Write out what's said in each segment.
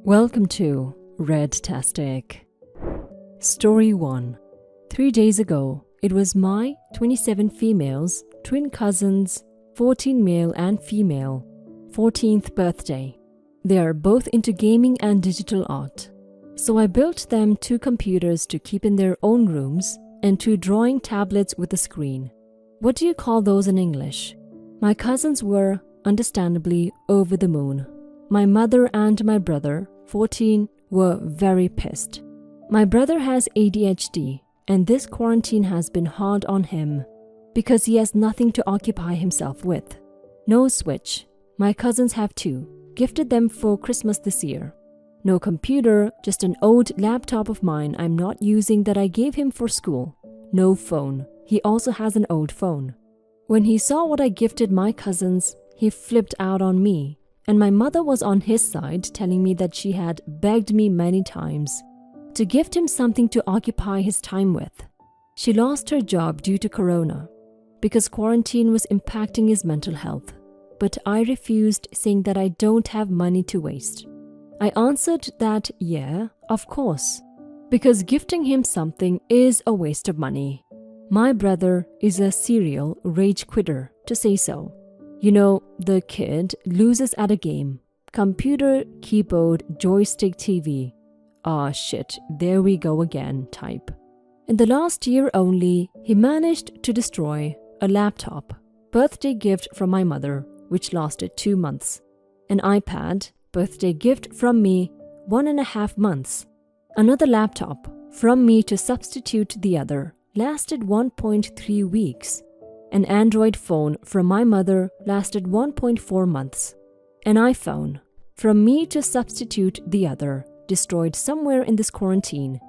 Welcome to Red-tastic. Story 1. 3 days ago, it was my 27 females, twin cousins, 14 male and female, 14th birthday. They are both into gaming and digital art. So I built them 2 computers to keep in their own rooms and 2 drawing tablets with a screen. What do you call those in English? My cousins were, understandably, over the moon. My mother and my brother, 14, were very pissed. My brother has ADHD, and this quarantine has been hard on him because he has nothing to occupy himself with. No Switch. My cousins have 2, gifted them for Christmas this year. No computer, just an old laptop of mine I'm not using that I gave him for school. No phone. He also has an old phone. When he saw what I gifted my cousins, he flipped out on me. And my mother was on his side, telling me that she had begged me many times to gift him something to occupy his time with. She lost her job due to corona because quarantine was impacting his mental health. But I refused, saying that I don't have money to waste. I answered that, yeah, of course, because gifting him something is a waste of money. My brother is a serial rage quitter, to say so. You know, the kid loses at a game. Computer, keyboard, joystick, TV. Ah shit, there we go again type. In the last year only, he managed to destroy a laptop, birthday gift from my mother, which lasted 2 months. An iPad, birthday gift from me, 1.5 months. Another laptop, from me to substitute the other, lasted 1.3 weeks. An Android phone from my mother lasted 1.4 months. An iPhone, from me to substitute the other, destroyed somewhere in this quarantine.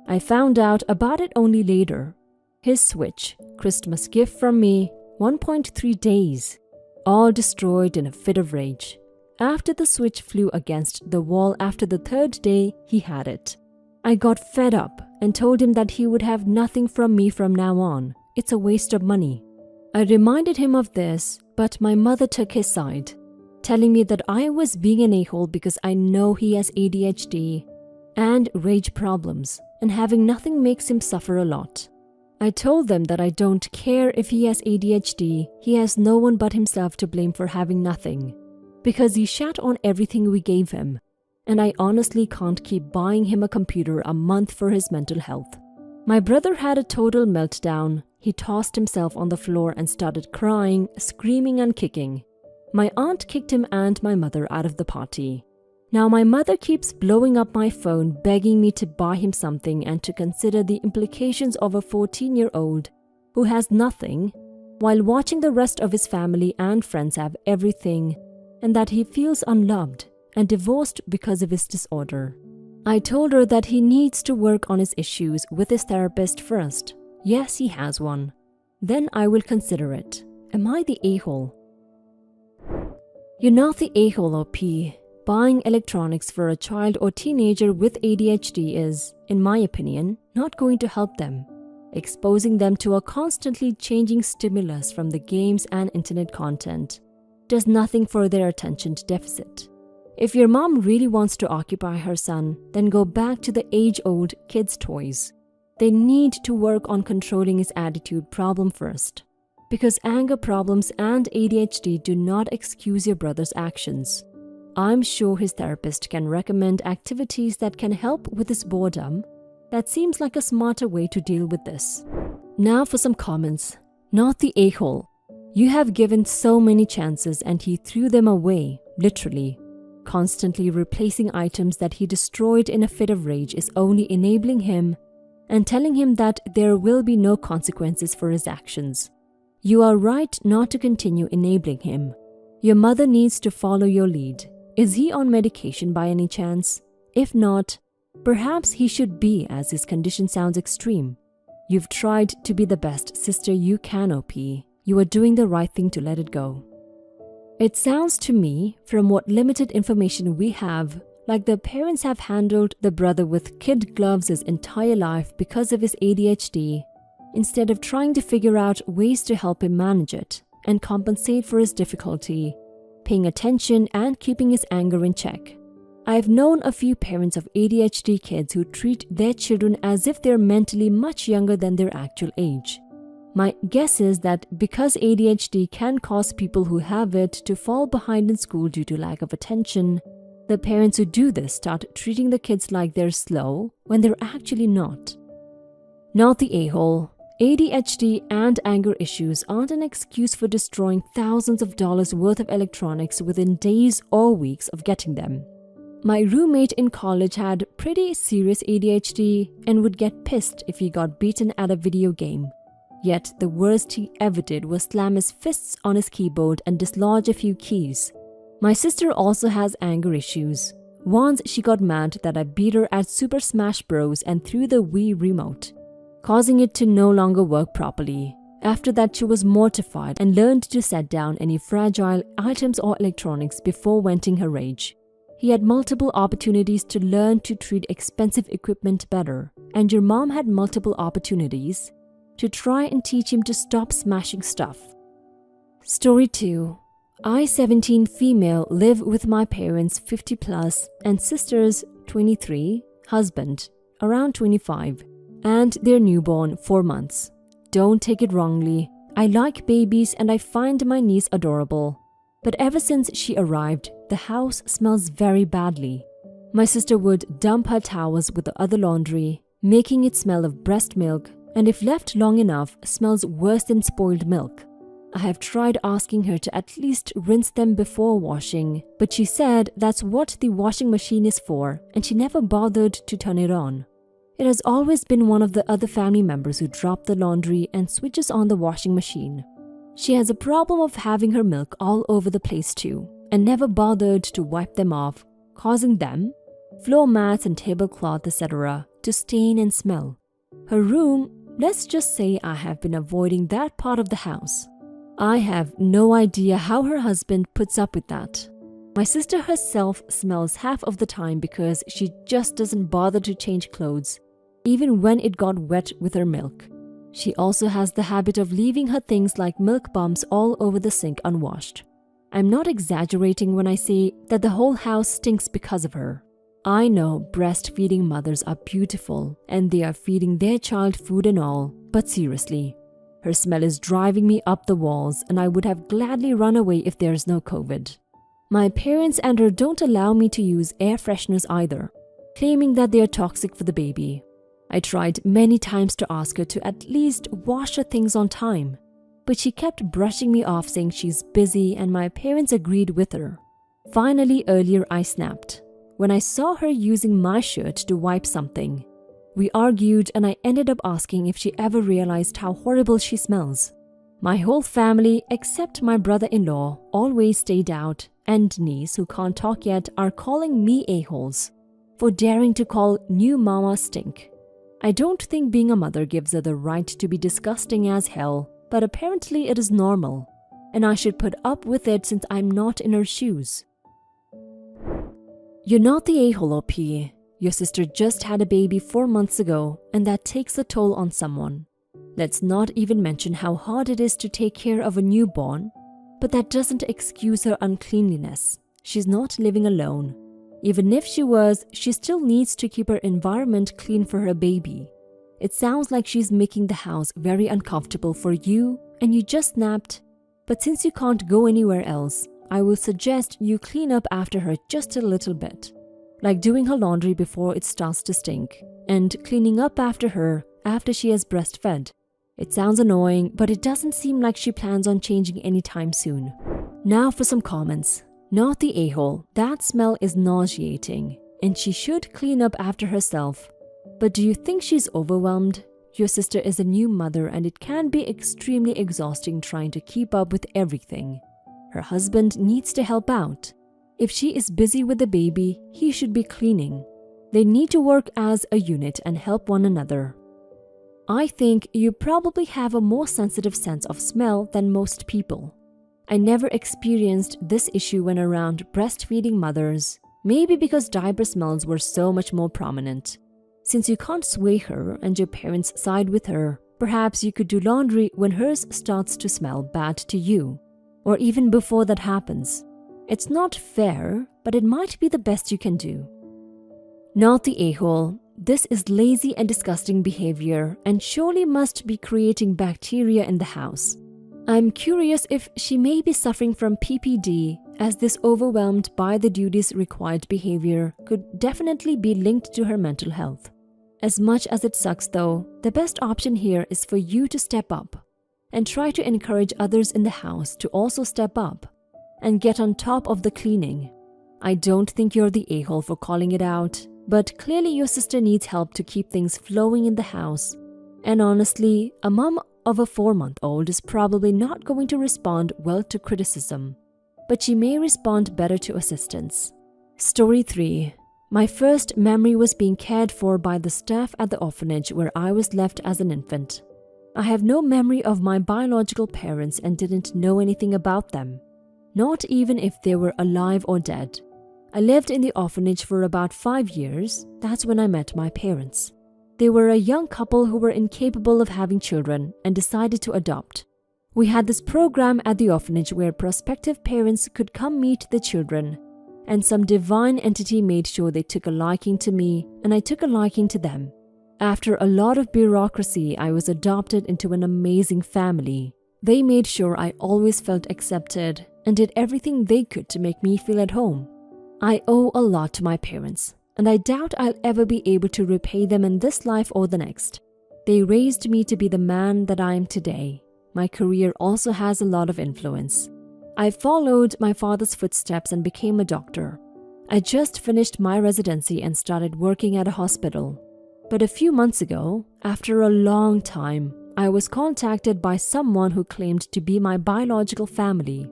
I found out about it only later. His Switch, Christmas gift from me, 1.3 days. All destroyed in a fit of rage. After the Switch flew against the wall after the 3rd day, he had it. I got fed up and told him that he would have nothing from me from now on. It's a waste of money. I reminded him of this, but my mother took his side, telling me that I was being an a-hole because I know he has ADHD and rage problems, and having nothing makes him suffer a lot. I told them that I don't care if he has ADHD, he has no one but himself to blame for having nothing, because he shat on everything we gave him, and I honestly can't keep buying him a computer a month for his mental health. My brother had a total meltdown. He tossed himself on the floor and started crying, screaming and kicking. My aunt kicked him and my mother out of the party. Now my mother keeps blowing up my phone, begging me to buy him something and to consider the implications of a 14-year-old who has nothing, while watching the rest of his family and friends have everything, and that he feels unloved and divorced because of his disorder. I told her that he needs to work on his issues with his therapist first. Yes, he has one. Then I will consider it. Am I the a-hole? You're not the a-hole, OP. Buying electronics for a child or teenager with ADHD is, in my opinion, not going to help them. Exposing them to a constantly changing stimulus from the games and internet content does nothing for their attention deficit. If your mom really wants to occupy her son, then go back to the age-old kids' toys. They need to work on controlling his attitude problem first, because anger problems and ADHD do not excuse your brother's actions. I'm sure his therapist can recommend activities that can help with his boredom. That seems like a smarter way to deal with this. Now for some comments. Not the a-hole. You have given so many chances and he threw them away, literally. Constantly replacing items that he destroyed in a fit of rage is only enabling him and telling him that there will be no consequences for his actions. You are right not to continue enabling him. Your mother needs to follow your lead. Is he on medication by any chance? If not, perhaps he should be, as his condition sounds extreme. You've tried to be the best sister you can, OP. You are doing the right thing to let it go. It sounds to me, from what limited information we have, like the parents have handled the brother with kid gloves his entire life because of his ADHD, instead of trying to figure out ways to help him manage it and compensate for his difficulty, paying attention and keeping his anger in check. I've known a few parents of ADHD kids who treat their children as if they're mentally much younger than their actual age. My guess is that because ADHD can cause people who have it to fall behind in school due to lack of attention, the parents who do this start treating the kids like they're slow when they're actually not. Not the a-hole. ADHD and anger issues aren't an excuse for destroying thousands of dollars worth of electronics within days or weeks of getting them. My roommate in college had pretty serious ADHD and would get pissed if he got beaten at a video game. Yet the worst he ever did was slam his fists on his keyboard and dislodge a few keys. My sister also has anger issues. Once she got mad that I beat her at Super Smash Bros. And threw the Wii remote, causing it to no longer work properly. After that, she was mortified and learned to set down any fragile items or electronics before venting her rage. He had multiple opportunities to learn to treat expensive equipment better, and your mom had multiple opportunities to try and teach him to stop smashing stuff. Story 2. I, 17 female, live with my parents 50 plus and sisters 23, husband around 25, and their newborn 4 months. Don't take it wrongly. I like babies and I find my niece adorable. But ever since she arrived, the house smells very badly. My sister would dump her towels with the other laundry, making it smell of breast milk, and if left long enough, smells worse than spoiled milk. I have tried asking her to at least rinse them before washing, but she said that's what the washing machine is for, and she never bothered to turn it on. It has always been one of the other family members who drop the laundry and switches on the washing machine. She has a problem of having her milk all over the place too, and never bothered to wipe them off, causing them, floor mats and tablecloth, etc., to stain and smell. Her room, let's just say I have been avoiding that part of the house. I have no idea how her husband puts up with that. My sister herself smells half of the time because she just doesn't bother to change clothes, even when it got wet with her milk. She also has the habit of leaving her things like milk bumps all over the sink unwashed. I'm not exaggerating when I say that the whole house stinks because of her. I know breastfeeding mothers are beautiful and they are feeding their child food and all, but seriously, her smell is driving me up the walls and I would have gladly run away if there's no COVID. My parents and her don't allow me to use air fresheners either, claiming that they are toxic for the baby. I tried many times to ask her to at least wash her things on time, but she kept brushing me off saying she's busy and my parents agreed with her. Finally, earlier I snapped when I saw her using my shirt to wipe something. We argued and I ended up asking if she ever realized how horrible she smells. My whole family, except my brother-in-law, always stayed out, and niece, who can't talk yet, are calling me a-holes for daring to call new mama stink. I don't think being a mother gives her the right to be disgusting as hell, but apparently it is normal, and I should put up with it since I'm not in her shoes. You're not the a-hole, OP. Your sister just had a baby 4 months ago, and that takes a toll on someone. Let's not even mention how hard it is to take care of a newborn, but that doesn't excuse her uncleanliness. She's not living alone. Even if she was, she still needs to keep her environment clean for her baby. It sounds like she's making the house very uncomfortable for you and you just snapped. But since you can't go anywhere else, I will suggest you clean up after her just a little bit, like doing her laundry before it starts to stink, and cleaning up after her after she has breastfed. It sounds annoying, but it doesn't seem like she plans on changing anytime soon. Now for some comments. Not the a-hole. That smell is nauseating, and she should clean up after herself. But do you think she's overwhelmed? Your sister is a new mother and it can be extremely exhausting trying to keep up with everything. Her husband needs to help out. If she is busy with the baby, he should be cleaning. They need to work as a unit and help one another. I think you probably have a more sensitive sense of smell than most people. I never experienced this issue when around breastfeeding mothers, maybe because diaper smells were so much more prominent. Since you can't sway her and your parents side with her, perhaps you could do laundry when hers starts to smell bad to you, or even before that happens. It's not fair, but it might be the best you can do. Not the a-hole. This is lazy and disgusting behavior and surely must be creating bacteria in the house. I'm curious if she may be suffering from PPD, as this overwhelmed by the duties required behavior could definitely be linked to her mental health. As much as it sucks though, the best option here is for you to step up and try to encourage others in the house to also step up and get on top of the cleaning. I don't think you're the a-hole for calling it out, but clearly your sister needs help to keep things flowing in the house. And honestly, a mom of a 4-month-old is probably not going to respond well to criticism, but she may respond better to assistance. Story 3. My first memory was being cared for by the staff at the orphanage where I was left as an infant. I have no memory of my biological parents and didn't know anything about them, not even if they were alive or dead. I lived in the orphanage for about 5 years. That's when I met my parents. They were a young couple who were incapable of having children and decided to adopt. We had this program at the orphanage where prospective parents could come meet the children, and some divine entity made sure they took a liking to me and I took a liking to them. After a lot of bureaucracy, I was adopted into an amazing family. They made sure I always felt accepted and did everything they could to make me feel at home. I owe a lot to my parents, and I doubt I'll ever be able to repay them in this life or the next. They raised me to be the man that I am today. My career also has a lot of influence. I followed my father's footsteps and became a doctor. I just finished my residency and started working at a hospital. But a few months ago, after a long time, I was contacted by someone who claimed to be my biological family.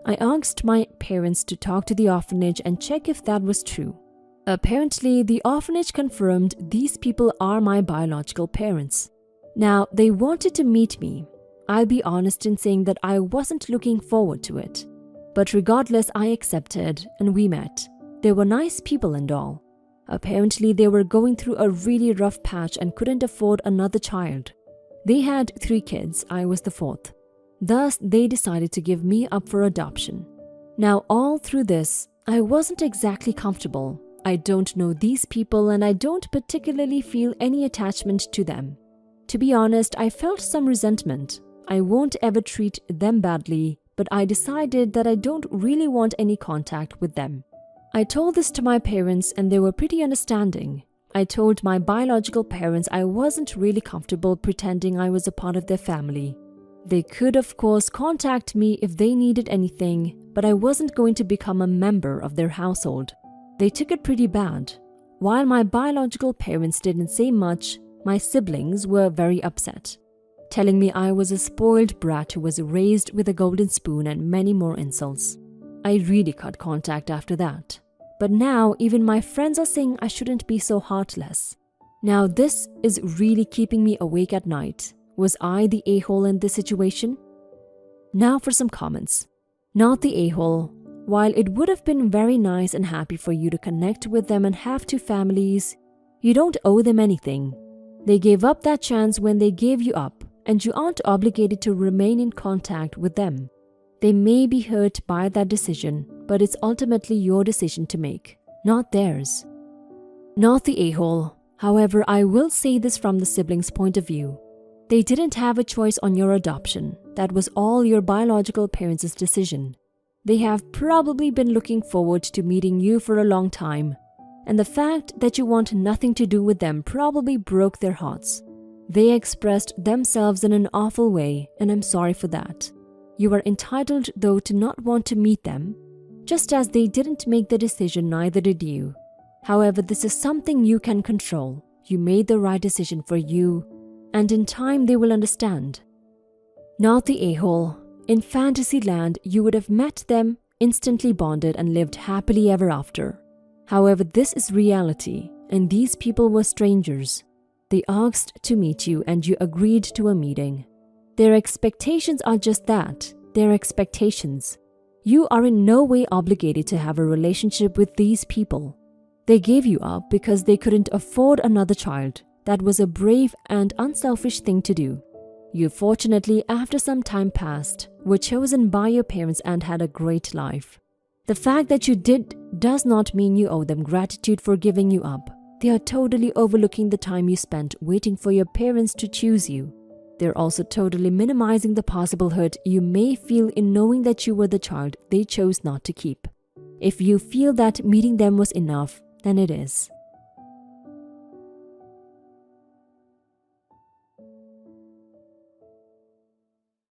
I asked my parents to talk to the orphanage and check if that was true. Apparently, the orphanage confirmed these people are my biological parents. Now, they wanted to meet me. I'll be honest in saying that I wasn't looking forward to it. But regardless, I accepted and we met. They were nice people and all. Apparently, they were going through a really rough patch and couldn't afford another child. They had 3 kids, I was the 4th. Thus, they decided to give me up for adoption. Now, all through this, I wasn't exactly comfortable. I don't know these people and I don't particularly feel any attachment to them. To be honest, I felt some resentment. I won't ever treat them badly, but I decided that I don't really want any contact with them. I told this to my parents and they were pretty understanding. I told my biological parents I wasn't really comfortable pretending I was a part of their family. They could, of course, contact me if they needed anything, but I wasn't going to become a member of their household. They took it pretty bad. While my biological parents didn't say much, my siblings were very upset, telling me I was a spoiled brat who was raised with a golden spoon and many more insults. I really cut contact after that. But now even my friends are saying I shouldn't be so heartless. Now this is really keeping me awake at night. Was I the a-hole in this situation? Now for some comments. Not the a-hole. While it would have been very nice and happy for you to connect with them and have 2 families, you don't owe them anything. They gave up that chance when they gave you up, and you aren't obligated to remain in contact with them. They may be hurt by that decision, but it's ultimately your decision to make, not theirs. Not the a-hole. However, I will say this from the siblings' point of view. They didn't have a choice on your adoption. That was all your biological parents' decision. They have probably been looking forward to meeting you for a long time, and the fact that you want nothing to do with them probably broke their hearts. They expressed themselves in an awful way, and I'm sorry for that. You are entitled, though, to not want to meet them. Just as they didn't make the decision, neither did you. However, this is something you can control. You made the right decision for you, and in time they will understand. Not the a-hole. In Fantasyland, you would have met them, instantly bonded, and lived happily ever after. However, this is reality, and these people were strangers. They asked to meet you, and you agreed to a meeting. Their expectations are just that, their expectations. You are in no way obligated to have a relationship with these people. They gave you up because they couldn't afford another child. That was a brave and unselfish thing to do. You fortunately, after some time passed, were chosen by your parents and had a great life. The fact that you did does not mean you owe them gratitude for giving you up. They are totally overlooking the time you spent waiting for your parents to choose you. They're also totally minimizing the possible hurt you may feel in knowing that you were the child they chose not to keep. If you feel that meeting them was enough, then it is.